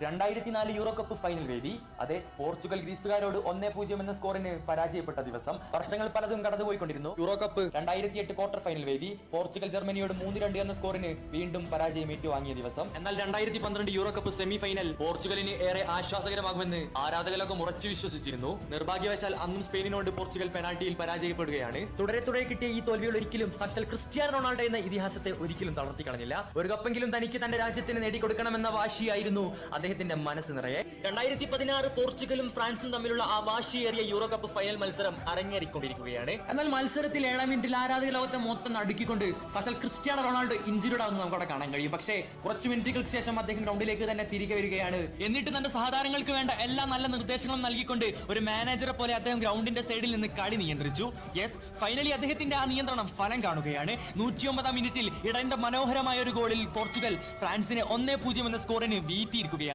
2004 euro cup final വേദി. അതെ, Portugal ഗ്രീസുകാരോട് 1-0 എന്ന സ്കോറിന് പരാജയപ്പെട്ട ദിവസം. വർഷങ്ങൾ പലതും കടന്നുപോയിക്കൊണ്ടിരുന്നു. യൂറോ കപ്പ് 2008 ക്വാർട്ടർ ഫൈനൽ വേദി. പോർച്ചുഗൽ ജർമ്മനിയോട് 3-2 എന്ന സ്കോറിന് വീണ്ടും പരാജയം ഏറ്റുവാങ്ങിയ ദിവസം. എന്നാൽ 2012 യൂറോ കപ്പ് സെമി ഫൈനൽ പോർച്ചുഗലിന് ഏറെ ആശ്വാസകരമാകുമെന്ന് ആരാധകലോകം ഉറച്ചു വിശ്വസിച്ചിരുന്നു. നിർഭാഗ്യവശാൽ അന്നും സ്പെയിനിനോട് പോർച്ചുഗൽ പെനാൽറ്റിയിൽ പരാജയപ്പെടുകയാണ്. തുടരെ കിട്ടിയ ഈ തോൽവികൾ ഒരിക്കലും സാക്ഷാൽ ക്രിസ്ത്യാനോ റൊണാൾഡോ എന്ന ഇതിഹാസത്തെ ഒരിക്കലും തളർത്തി കളഞ്ഞില്ല. ഒരു കപ്പെങ്കിലും തനിക്ക് തന്റെ രാജ്യത്തിന് നേടിക്കൊടുക്കണമെന്ന വാശിയായിരുന്നു അദ്ദേഹത്തിന്റെ മനസ്സ് നിറയെ. 2016 പോർച്ചുഗലും ഫ്രാൻസും തമ്മിലുള്ള ആ വാശിയേറിയ യൂറോ കപ്പ് ഫൈനൽ മത്സരം അരങ്ങേറിക്കൊണ്ടിരിക്കുകയാണ്. എന്നാൽ മത്സരത്തിൽ 7 മിനിറ്റിൽ ആരാധക ലോകത്തെ മൊത്തം നടുക്കിക്കൊണ്ട് സാക്ഷാൽ ക്രിസ്ത്യാനോ റൊണാൾഡോ ഇഞ്ചുറിഡ് ആവുന്നത് നമുക്കവിടെ കാണാൻ കഴിയും. പക്ഷേ കുറച്ച് മിനിറ്റുകൾക്ക് ശേഷം അദ്ദേഹം ഗ്രൗണ്ടിലേക്ക് തന്നെ തിരികെ വരികയാണ്. എന്നിട്ട് തന്റെ സഹതാരങ്ങൾക്ക് വേണ്ട എല്ലാ നല്ല നിർദ്ദേശങ്ങളും നൽകിക്കൊണ്ട് ഒരു മാനേജറെ പോലെ അദ്ദേഹം ഗ്രൗണ്ടിന്റെ സൈഡിൽ നിന്ന് കളി നിയന്ത്രിച്ചു. യെസ്, ഫൈനലി അദ്ദേഹത്തിന്റെ ആ നിയന്ത്രണം ഫലം കാണുകയാണ്. 109 മിനിറ്റിൽ ഇടന്റെ മനോഹരമായ ഒരു ഗോളിൽ പോർച്ചുഗൽ ഫ്രാൻസിനെ 1-0 എന്ന സ്കോറിന് വീഴ്ത്തിയിരിക്കുകയാണ്.